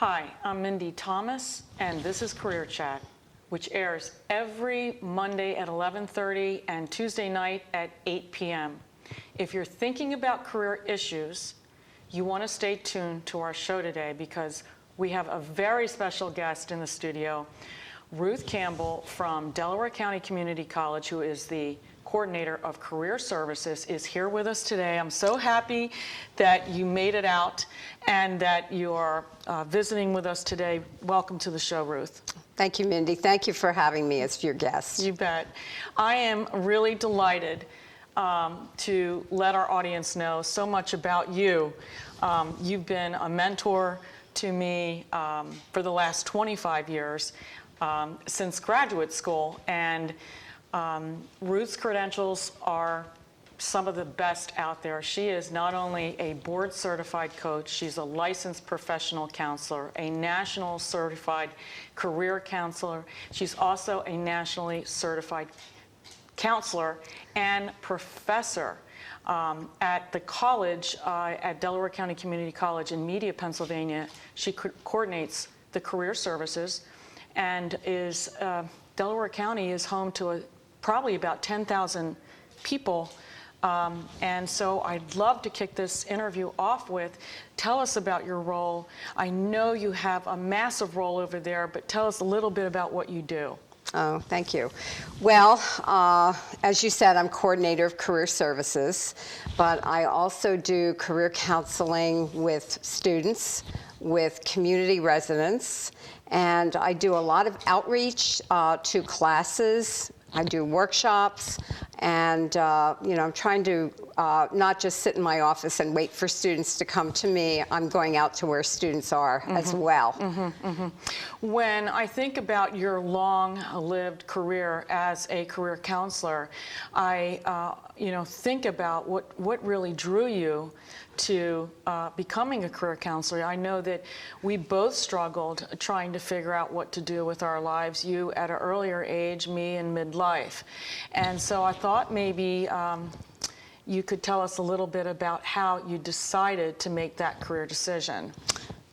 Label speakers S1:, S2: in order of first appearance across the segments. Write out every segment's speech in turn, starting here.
S1: Hi, I'm Mindy Thomas, and this is Career Chat, which airs every Monday at 11:30 and Tuesday night at 8 p.m. If you're thinking about career issues, you want to stay tuned to our show today because we have a very special guest in the studio, Ruth Campbell from Delaware County Community College, who is the coordinator of career services, is here with us today. I'm so happy that you made it out and that you are visiting with us today. Welcome to the show, Ruth.
S2: Thank you, Mindy. Thank you for having me as your guest.
S1: You bet. I am really delighted to let our audience know so much about you. You've been a mentor to me for the last 25 years since graduate school, and Ruth's credentials are some of the best out there. She is not only a board-certified coach, she's a licensed professional counselor, a national certified career counselor. She's also a nationally certified counselor and professor at the college, at Delaware County Community College in Media, Pennsylvania. She coordinates the career services, and Delaware County is home to probably about 10,000 people. And so I'd love to kick this interview off with, tell us about your role. I know you have a massive role over there, but tell us a little bit about what you do.
S2: Oh, thank you. Well, as you said, I'm coordinator of career services, but I also do career counseling with students, with community residents, and I do a lot of outreach to classes. I do workshops, and I'm trying to not just sit in my office and wait for students to come to me. I'm going out to where students are as well.
S1: When I think about your long-lived career as a career counselor, I think about what really drew you to becoming a career counselor. I know that we both struggled trying to figure out what to do with our lives, you at an earlier age, me in midlife. And so I thought maybe you could tell us a little bit about how you decided to make that career decision.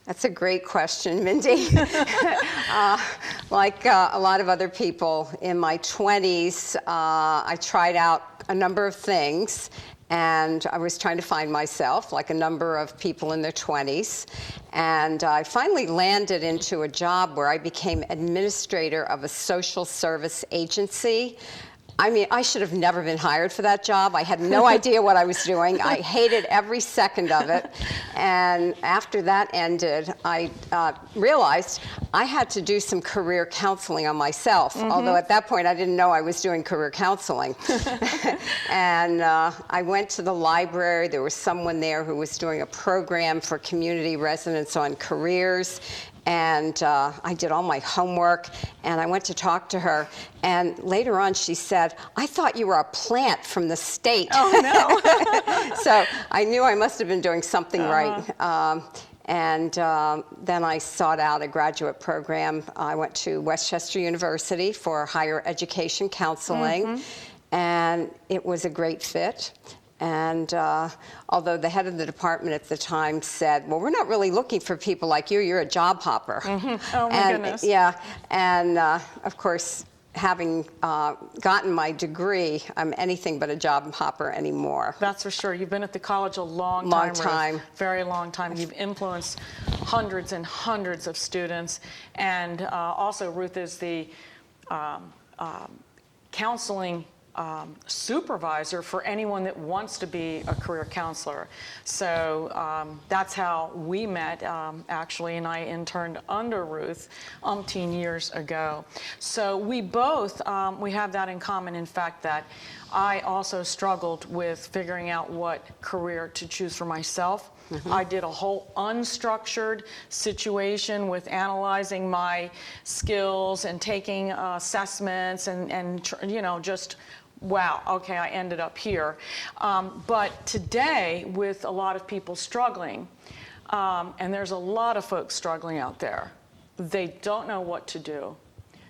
S2: That's a great question, Mindy. Like a lot of other people in my 20s, I tried out a number of things, and I was trying to find myself, like a number of people in their 20s. And I finally landed into a job where I became administrator of a social service agency. I mean, I should have never been hired for that job. I had no idea what I was doing. I hated every second of it. And after that ended, I realized I had to do some career counseling on myself, although at that point I didn't know I was doing career counseling. And I went to the library. There was someone there who was doing a program for community residents on careers. And I did all my homework, and I went to talk to her. And later on, she said, "I thought you were a plant from the state."
S1: Oh, no.
S2: So I knew I must have been doing something right. Then I sought out a graduate program. I went to Westchester University for higher education counseling, and it was a great fit. And although the head of the department at the time said, "Well, we're not really looking for people like you. You're a job hopper."
S1: Oh, my goodness.
S2: Yeah, and of course, having gotten my degree, I'm anything but a job hopper anymore.
S1: That's for sure. You've been at the college a long time. Ruth. Very long time. You've influenced hundreds and hundreds of students. And also, Ruth is the counseling supervisor for anyone that wants to be a career counselor. So that's how we met, actually, and I interned under Ruth umpteen years ago. So we both, we have that in common, in fact, that I also struggled with figuring out what career to choose for myself. I did a whole unstructured situation with analyzing my skills and taking assessments and just wow, okay, I ended up here. But today, with a lot of people struggling, and there's a lot of folks struggling out there, they don't know what to do.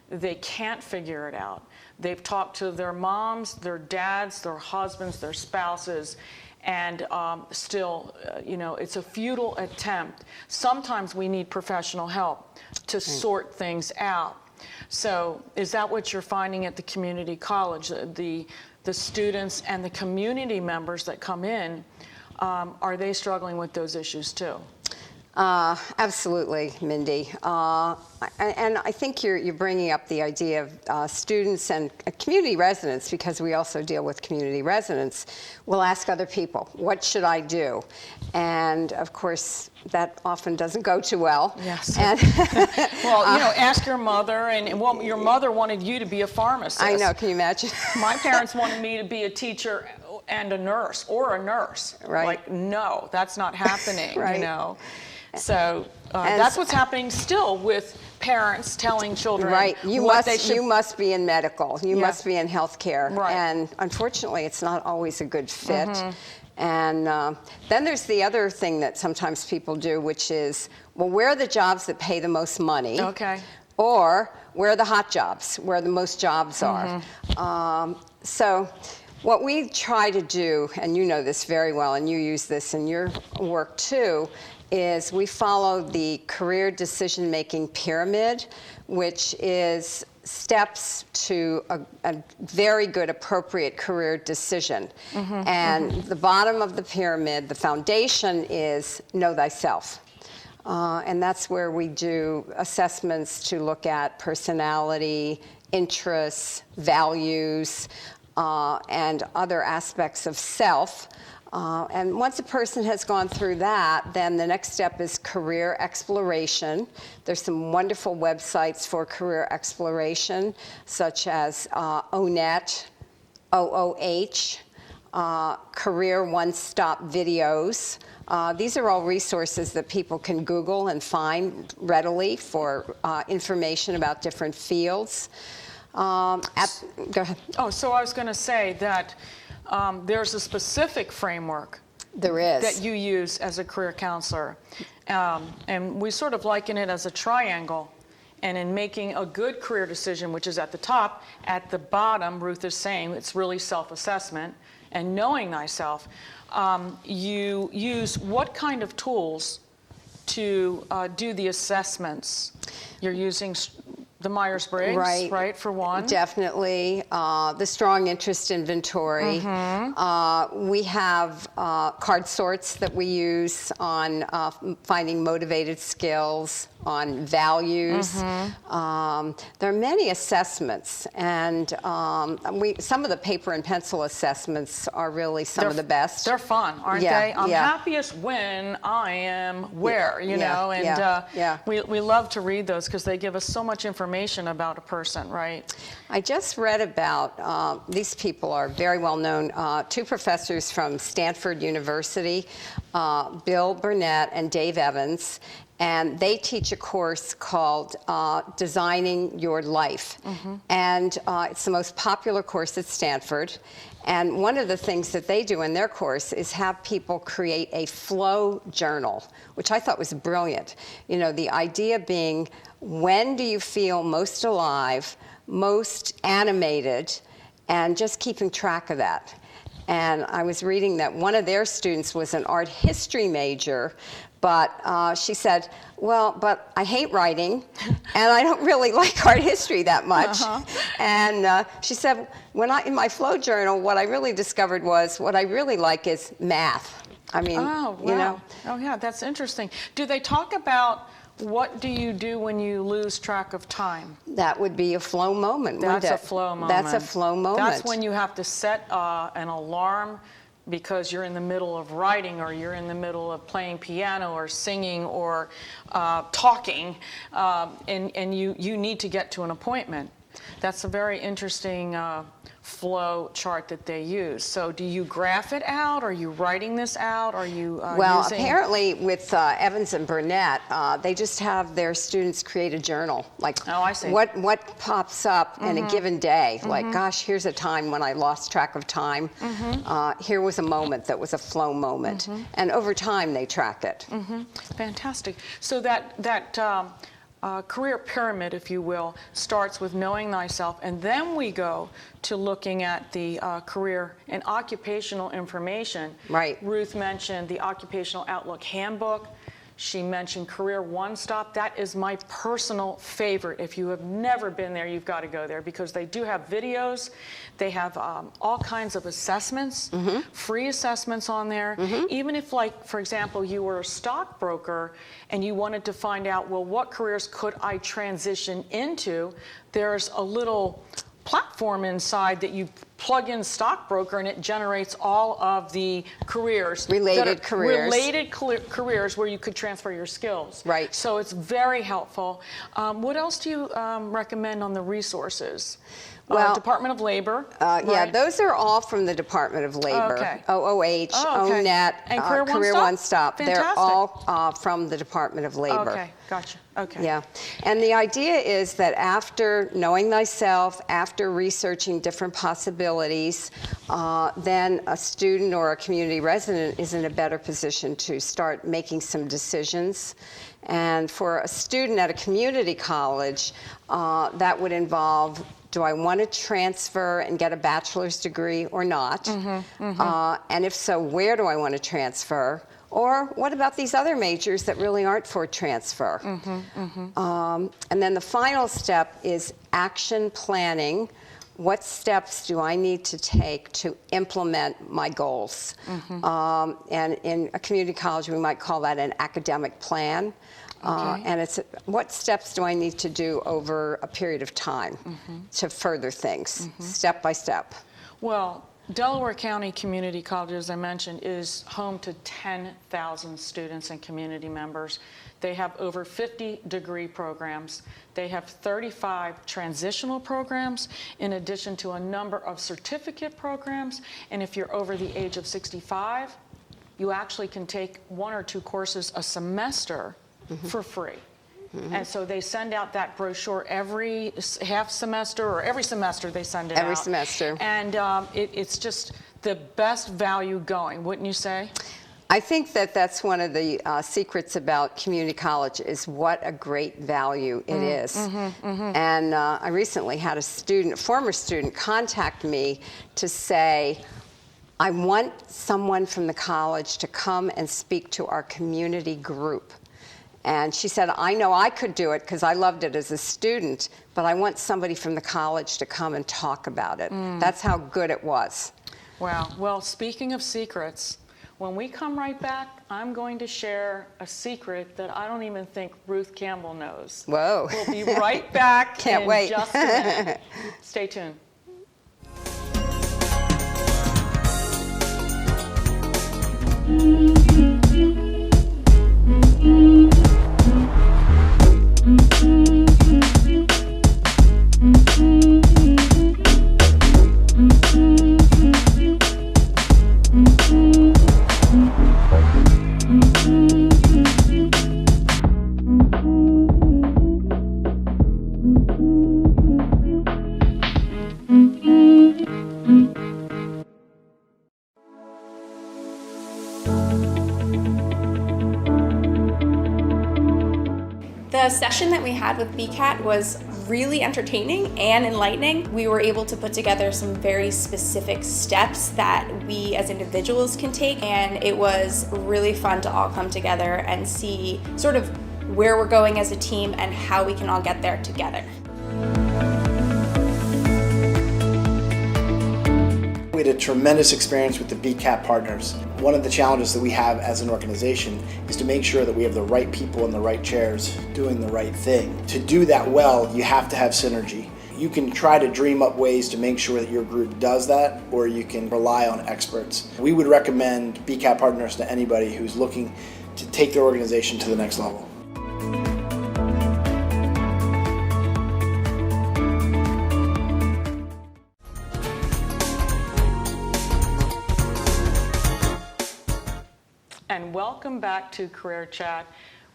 S1: They can't figure it out. They've talked to their moms, their dads, their husbands, their spouses, and still, it's a futile attempt. Sometimes we need professional help to sort things out. So is that what you're finding at the community college? The students and the community members that come in, are they struggling with those issues too?
S2: Absolutely, Mindy. And I think you're bringing up the idea of students and community residents, because we also deal with community residents, will ask other people, what should I do? And of course, that often doesn't go too well.
S1: Yes.
S2: And
S1: well, ask your mother, and well, your mother wanted you to be a pharmacist.
S2: I know, can you imagine?
S1: My parents wanted me to be a teacher and a nurse,
S2: Right.
S1: Like, no, that's not happening,
S2: Right.
S1: So that's what's happening still with parents telling children
S2: you must be in medical, you must be in healthcare,
S1: Right.
S2: and unfortunately it's not always a good fit. And then there's the other thing that sometimes people do, which is, well, where are the jobs that pay the most money?
S1: Okay.
S2: Or where are the hot jobs, where the most jobs are? So what we try to do, and you know this very well, and you use this in your work too, is we follow the career decision-making pyramid, which is steps to a very good, appropriate career decision. And the bottom of the pyramid, the foundation, is know thyself. And that's where we do assessments to look at personality, interests, values, and other aspects of self. And once a person has gone through that, then the next step is career exploration. There's some wonderful websites for career exploration, such as ONET, OOH, Career One-Stop Videos. These are all resources that people can Google and find readily for information about different fields. Go ahead.
S1: Oh, so I was going to say that there's a specific framework
S2: There is.
S1: that you use as a career counselor. And we sort of liken it as a triangle. And in making a good career decision, which is at the top, at the bottom, Ruth is saying it's really self-assessment and knowing thyself. You use what kind of tools to do the assessments? You're using the Myers-Briggs, right, for one?
S2: Definitely. The strong interest inventory. We have card sorts that we use on finding motivated skills, on values. There are many assessments, and some of the paper and pencil assessments are really some of the best.
S1: They're fun, aren't they? I'm happiest when I am where, you know, and we love to read those because they give us so much information about a person, right?
S2: I just read about, these people are very well known, two professors from Stanford University, Bill Burnett and Dave Evans, and they teach a course called Designing Your Life. And it's the most popular course at Stanford. And one of the things that they do in their course is have people create a flow journal, which I thought was brilliant. You know, the idea being, when do you feel most alive, most animated, and just keeping track of that. And I was reading that one of their students was an art history major, but she said, well, but I hate writing, and I don't really like art history that much. And she said, in my flow journal, what I really discovered was what I really like is math. I mean, you know.
S1: Oh, yeah, that's interesting. Do they talk about what do you do when you lose track of time?
S2: That would be a flow moment.
S1: That's a flow moment.
S2: That's a flow moment.
S1: That's when you have to set an alarm because you're in the middle of writing, or you're in the middle of playing piano or singing or talking, and you need to get to an appointment. That's a very interesting flow chart that they use. So do you graph it out? Are you writing this out? Are you
S2: well, apparently with Evans and Burnett, they just have their students create a journal. Like,
S1: oh, I see.
S2: What pops up in a given day? Like, gosh, here's a time when I lost track of time. Here was a moment that was a flow moment. And over time, they track it.
S1: Fantastic. So that career pyramid, if you will, starts with knowing thyself, and then we go to looking at the career and occupational information.
S2: Right.
S1: Ruth mentioned the Occupational Outlook Handbook. She mentioned Career One Stop. That is my personal favorite. If you have never been there, you've got to go there because they do have videos. They have all kinds of assessments, free assessments on there. Even if, like, for example, you were a stockbroker and you wanted to find out, well, what careers could I transition into? There's a little platform inside that you plug in stockbroker and it generates all of the careers.
S2: Related
S1: careers where you could transfer your skills.
S2: Right.
S1: So it's very helpful. What else do you recommend on the resources?
S2: Well,
S1: Department of Labor.
S2: Yeah, those are all from the Department of Labor.
S1: Okay.
S2: OOH,
S1: okay.
S2: ONET,
S1: And Career One
S2: Career
S1: Stop?
S2: One Stop. They're
S1: Fantastic.
S2: all from the Department of Labor.
S1: Okay, gotcha. Okay.
S2: Yeah, and the idea is that after knowing thyself, after researching different possibilities, then a student or a community resident is in a better position to start making some decisions. And for a student at a community college, that would involve, do I want to transfer and get a bachelor's degree or not? And if so, where do I want to transfer? Or what about these other majors that really aren't for transfer? And then the final step is action planning. What steps do I need to take to implement my goals? And in a community college, we might call that an academic plan. And it's what steps do I need to do over a period of time to further things, step by step?
S1: Well, Delaware County Community College, as I mentioned, is home to 10,000 students and community members. They have over 50 degree programs. They have 35 transitional programs, in addition to a number of certificate programs. And if you're over the age of 65, you actually can take 1 or 2 courses a semester for free. And so they send out that brochure every half semester, or every semester they send it out.
S2: Every semester.
S1: And it's just the best value going, wouldn't you say?
S2: I think that that's one of the secrets about community college is what a great value it is. And I recently had a former student, contact me to say, I want someone from the college to come and speak to our community group. And she said, I know I could do it because I loved it as a student, but I want somebody from the college to come and talk about it. That's how good it was.
S1: Wow. Well, speaking of secrets, when we come right back, I'm going to share a secret that I don't even think Ruth Campbell knows.
S2: Whoa.
S1: We'll be right back
S2: Can't
S1: in
S2: wait.
S1: just a minute. Stay tuned.
S3: The session that we had with BCAT was really entertaining and enlightening. We were able to put together some very specific steps that we as individuals can take, and it was really fun to all come together and see sort of where we're going as a team and how we can all get there together.
S4: We had a tremendous experience with the BCAT partners. One of the challenges that we have as an organization is to make sure that we have the right people in the right chairs doing the right thing. To do that well, you have to have synergy. You can try to dream up ways to make sure that your group does that, or you can rely on experts. We would recommend BCAT partners to anybody who's looking to take their organization to the next level.
S1: And welcome back to Career Chat.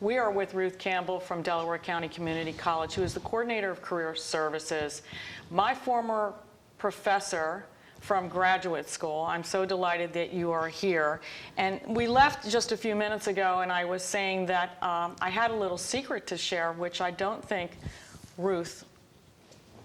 S1: We are with Ruth Campbell from Delaware County Community College, who is the coordinator of career services. My former professor from graduate school. I'm so delighted that you are here. And we left just a few minutes ago, and I was saying that I had a little secret to share, which I don't think Ruth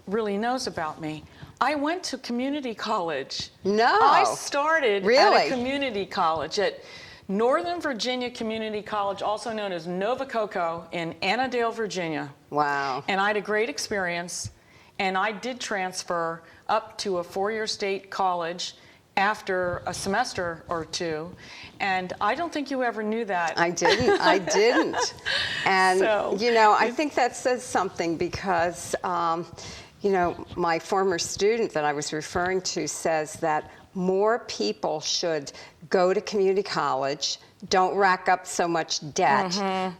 S1: really knows about me. I went to community college.
S2: No.
S1: I started
S2: Really?
S1: at a community college at Northern Virginia Community College, also known as Nova Coco in Annandale, Virginia.
S2: Wow.
S1: And I had a great experience, and I did transfer up to a four-year state college after a semester or two, and I don't think you ever knew that.
S2: I didn't. And,
S1: So,
S2: you know, I think that says something because, you know, my former student that I was referring to says that more people should go to community college, don't rack up so much debt.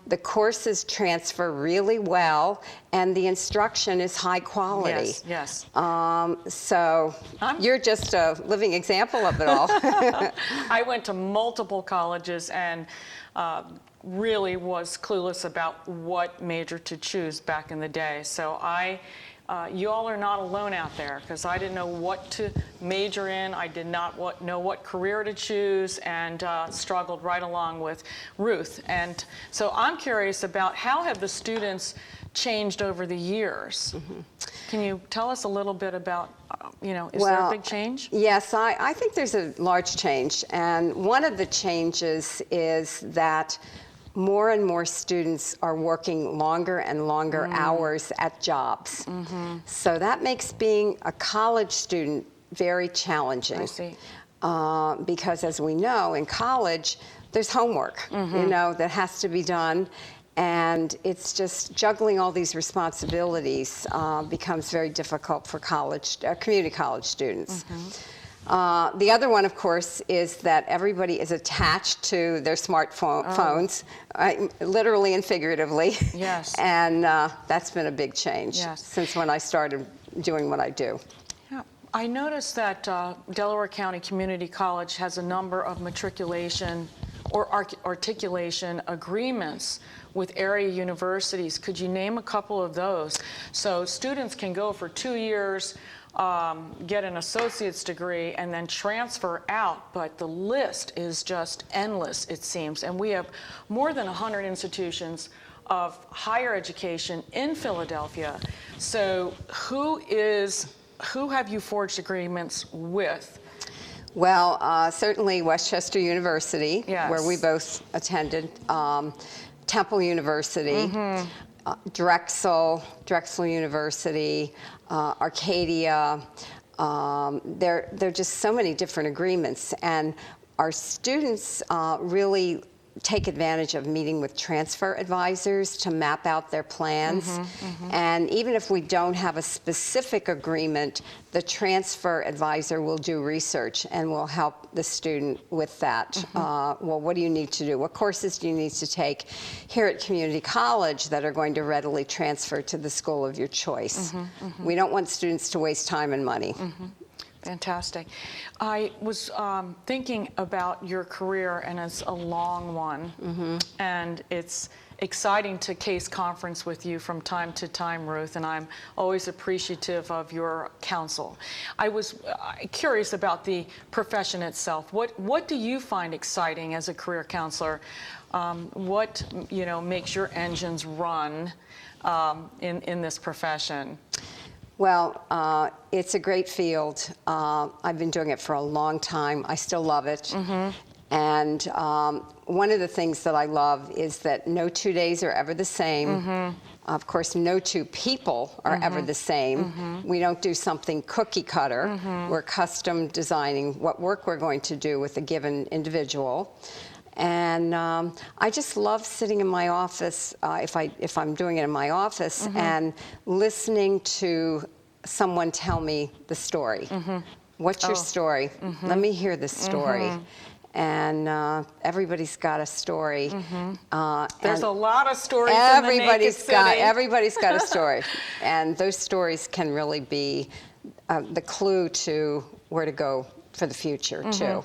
S2: The courses transfer really well, and the instruction is high quality.
S1: Yes.
S2: So you're just a living example of it all.
S1: I went to multiple colleges and really was clueless about what major to choose back in the day. So you all are not alone out there, because I didn't know what to major in. I did not know what career to choose, and struggled right along with Ruth. And so I'm curious about how have the students changed over the years? Can you tell us a little bit about, you know, is there a big change?
S2: Yes, I think there's a large change. And one of the changes is that more and more students are working longer and longer hours at jobs. So that makes being a college student very challenging.
S1: I see.
S2: Because as we know, in college, there's homework, you know, that has to be done. And it's just juggling all these responsibilities becomes very difficult for community college students. The other one, of course, is that everybody is attached to their smartphones, literally and figuratively.
S1: Yes.
S2: And that's been a big change since when I started doing what I do.
S1: Yeah. I noticed that Delaware County Community College has a number of matriculation or articulation agreements with area universities. Could you name a couple of those? So students can go for 2 years, get an associate's degree, and then transfer out, but the list is just endless, it seems. And we have more than 100 institutions of higher education in Philadelphia. So who have you forged agreements with?
S2: Well, certainly Westchester University,
S1: Yes.
S2: where we both attended, Temple University, Drexel University, Arcadia. There are just so many different agreements, and our students really take advantage of meeting with transfer advisors to map out their plans. And even if we don't have a specific agreement, the transfer advisor will do research and will help the student with that. Well, what do you need to do? What courses do you need to take here at community college that are going to readily transfer to the school of your choice? We don't want students to waste time and money.
S1: Fantastic. I was thinking about your career, and it's a long one, and it's exciting to case conference with you from time to time, Ruth, and I'm always appreciative of your counsel. I was curious about the profession itself. What do you find exciting as a career counselor? What makes your engines run in this profession?
S2: Well, it's a great field. I've been doing it for a long time. I still love it. And one of the things that I love is that no 2 days are ever the same. Of course, no two people are ever the same. We don't do something cookie cutter. We're custom designing what work we're going to do with a given individual. And I just love sitting in my office, if I'm doing it in my office, and listening to someone tell me the story. What's your story? Let me hear this story. And everybody's got a story.
S1: There's a lot of stories in the naked city.
S2: Everybody's got a story. And those stories can really be the clue to where to go for the future, too.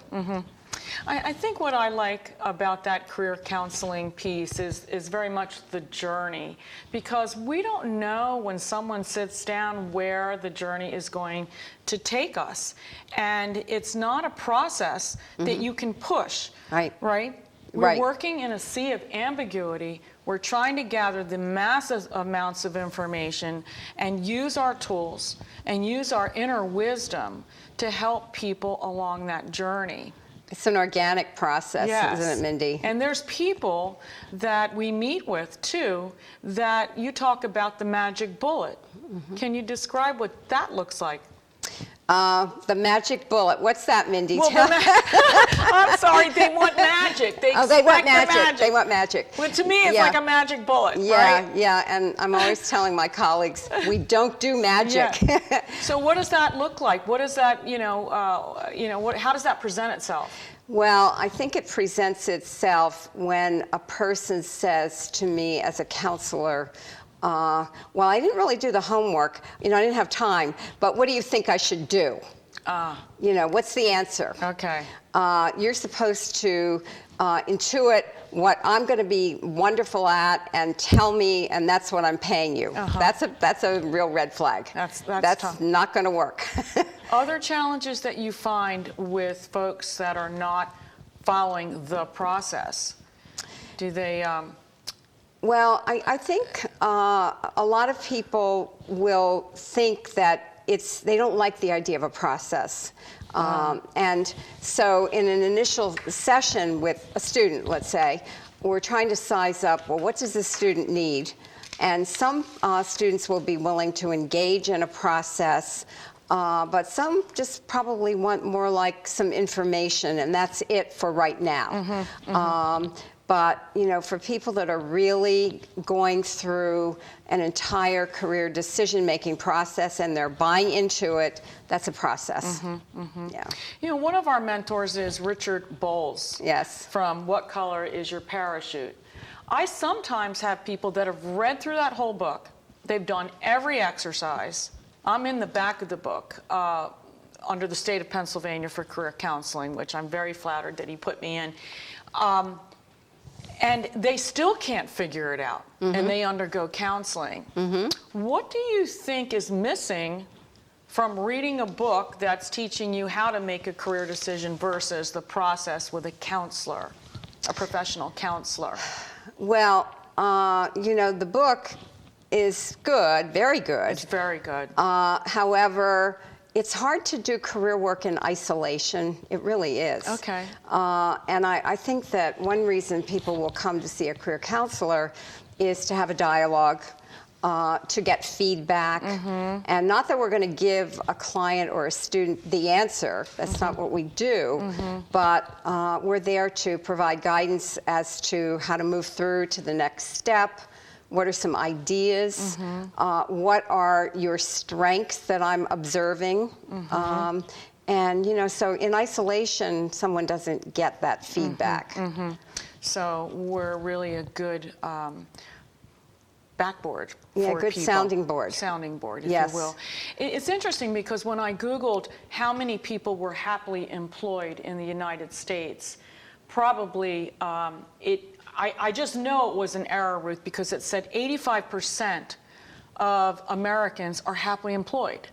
S1: I think what I like about that career counseling piece is very much the journey, because we don't know when someone sits down where the journey is going to take us. And it's not a process that you can push, right? We're working in a sea of ambiguity. We're trying to gather the massive amounts of information and use our tools and use our inner wisdom to help people along that journey.
S2: It's an organic process, isn't it, Mindy?
S1: And there's people that we meet with, too, that you talk about the magic bullet. Can you describe what that looks like?
S2: The magic bullet. What's that, Mindy?
S1: Well, I'm sorry, they want magic. They
S2: want magic. They want magic.
S1: Well, to me, it's like a magic bullet, right?
S2: Yeah, and I'm always telling my colleagues, we don't do magic.
S1: Yeah. So what does that look like? What does that, how does that present itself?
S2: Well, I think it presents itself when a person says to me as a counselor, well, I didn't really do the homework. I didn't have time, but what do you think I should do? What's the answer?
S1: Okay.
S2: You're supposed to intuit what I'm going to be wonderful at and tell me, and that's what I'm paying you. That's a real red flag. That's
S1: tough.
S2: Not going to work.
S1: Other challenges that you find with folks that are not following the process? Do they...
S2: Well, I think a lot of people will think that they don't like the idea of a process. And so in an initial session with a student, let's say, we're trying to size up, well, what does this student need? And some students will be willing to engage in a process, but some just probably want more like some information, and that's it for right now. But, for people that are really going through an entire career decision-making process and they're buying into it, that's a process. Yeah.
S1: One of our mentors is Richard Bolles.
S2: Yes.
S1: From What Color Is Your Parachute? I sometimes have people that have read through that whole book. They've done every exercise. I'm in the back of the book under the state of Pennsylvania for career counseling, which I'm very flattered that he put me in. And they still can't figure it out, and they undergo counseling. What do you think is missing from reading a book that's teaching you how to make a career decision versus the process with a counselor, a professional counselor?
S2: Well, the book is good, very good.
S1: It's very good.
S2: However, it's hard to do career work in isolation. It really is.
S1: Okay.
S2: And I think that one reason people will come to see a career counselor is to have a dialogue, to get feedback. And not that we're going to give a client or a student the answer. That's not what we do. But we're there to provide guidance as to how to move through to the next step. What are some ideas? What are your strengths that I'm observing? And, so in isolation, someone doesn't get that feedback.
S1: So we're really a good backboard for
S2: good
S1: people.
S2: sounding board.
S1: Sounding board, if
S2: Yes.
S1: you will. It's interesting because when I Googled how many people were happily employed in the United States, probably I just know it was an error, Ruth, because it said 85% of Americans are happily employed.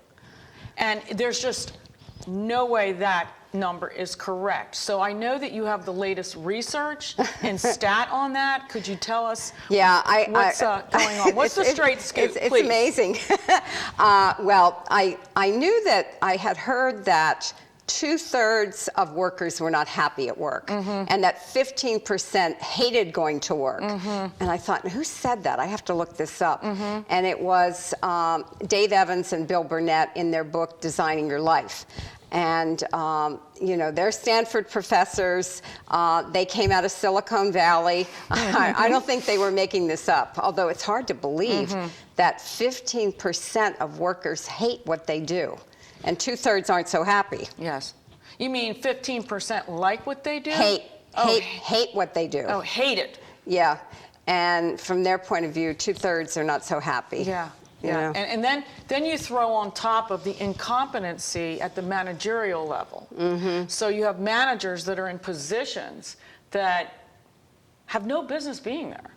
S1: And there's just no way that number is correct. So I know that you have the latest research and stat on that. Could you tell us what's going on? What's the straight scoop,
S2: It's
S1: please?
S2: amazing. Well, I knew that I had heard that 2/3 of workers were not happy at work, and that 15% hated going to work. And I thought, who said that? I have to look this up. And it was Dave Evans and Bill Burnett in their book, Designing Your Life. And, they're Stanford professors. They came out of Silicon Valley. I don't think they were making this up, although it's hard to believe that 15% of workers hate what they do. And 2/3 aren't so happy.
S1: Yes. You mean 15% like what they do?
S2: Hate what they do.
S1: Oh, hate it.
S2: Yeah. And from their point of view, 2/3 are not so happy.
S1: Yeah.
S2: know?
S1: And then you throw on top of the incompetency at the managerial level. So you have managers that are in positions that have no business being there.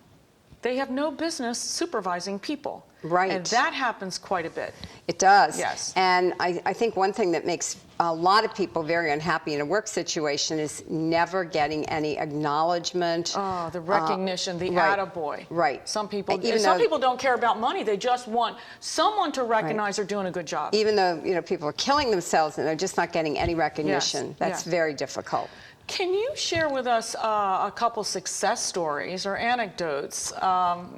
S1: They have no business supervising people.
S2: Right.
S1: And that happens quite a bit.
S2: It does.
S1: Yes.
S2: And I think one thing that makes a lot of people very unhappy in a work situation is never getting any acknowledgement.
S1: Oh, the recognition, the
S2: right,
S1: attaboy.
S2: right.
S1: Some people,
S2: Even
S1: some
S2: though-
S1: people don't care about money. They just want someone to recognize they're doing a good job.
S2: Even though, you know, people are killing themselves and they're just not getting any recognition.
S1: Yes,
S2: That's
S1: yeah.
S2: very difficult.
S1: Can you share with us a couple success stories or anecdotes,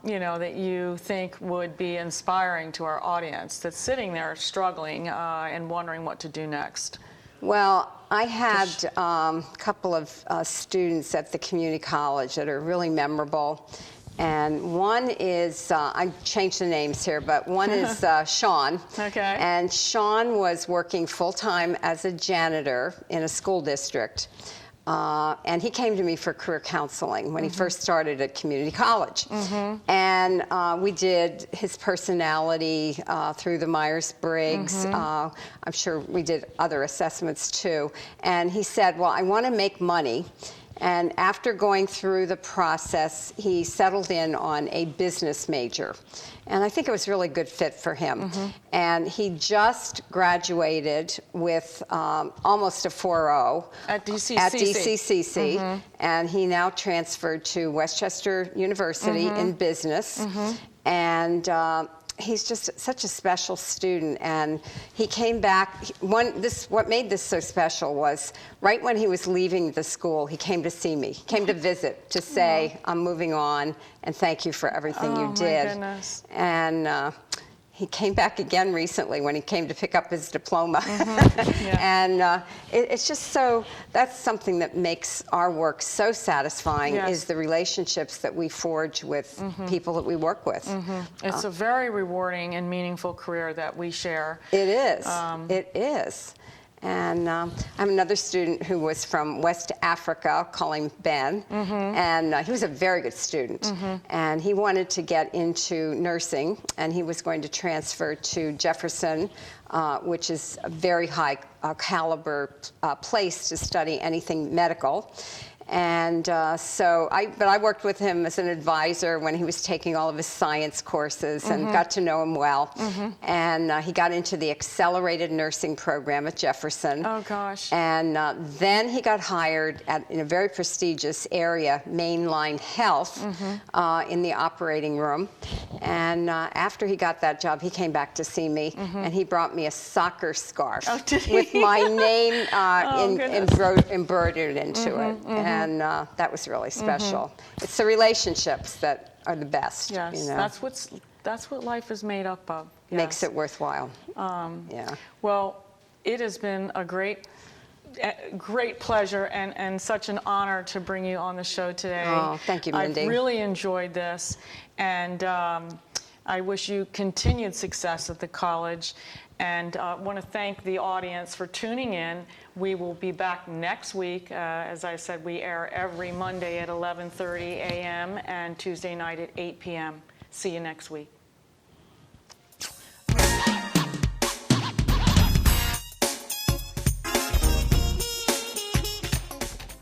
S1: you know, that you think would be inspiring to our audience that's sitting there struggling and wondering what to do next?
S2: Well, I had a couple of students at the community college that are really memorable. And one is, I changed the names here, but one is Sean.
S1: Okay.
S2: And Sean was working full-time as a janitor in a school district. And he came to me for career counseling when he first started at community college. And we did his personality through the Myers-Briggs. I'm sure we did other assessments too. And he said, well, I want to make money. And after going through the process, he settled in on a business major. And I think it was a really good fit for him. And he just graduated with almost a 4.0
S1: At DCCC.
S2: at DCCC. And he now transferred to Westchester University in business. And he's just such a special student, and he came back. What made this so special was right when he was leaving the school, he came to see me. He came to visit to say, I'm moving on, and thank you for everything you did.
S1: My goodness.
S2: And he came back again recently when he came to pick up his diploma.
S1: Yeah.
S2: And it's just so, that's something that makes our work so satisfying,
S1: Yes.
S2: is the relationships that we forge with people that we work with.
S1: It's a very rewarding and meaningful career that we share.
S2: It is. It is. And I have another student who was from West Africa, I'll call him Ben, and he was a very good student. And he wanted to get into nursing, and he was going to transfer to Jefferson, which is a very high caliber place to study anything medical. And but I worked with him as an advisor when he was taking all of his science courses and got to know him well. And he got into the accelerated nursing program at Jefferson.
S1: Oh, gosh.
S2: And then he got hired in a very prestigious area, Mainline Health, in the operating room. And after he got that job, he came back to see me, and he brought me a soccer scarf
S1: Oh, did he?
S2: with my name
S1: goodness.
S2: embroidered into it. And that was really special. It's the relationships that are the best.
S1: Yes,
S2: you know?
S1: that's what life is made up of.
S2: Makes
S1: Yes.
S2: it worthwhile. Yeah.
S1: Well, it has been a great pleasure and such an honor to bring you on the show today.
S2: Oh, thank you, Mindy.
S1: I've really enjoyed this, and I wish you continued success at the college. And I want to thank the audience for tuning in. We will be back next week. As I said, we air every Monday at 11:30 a.m. and Tuesday night at 8 p.m. See you next week.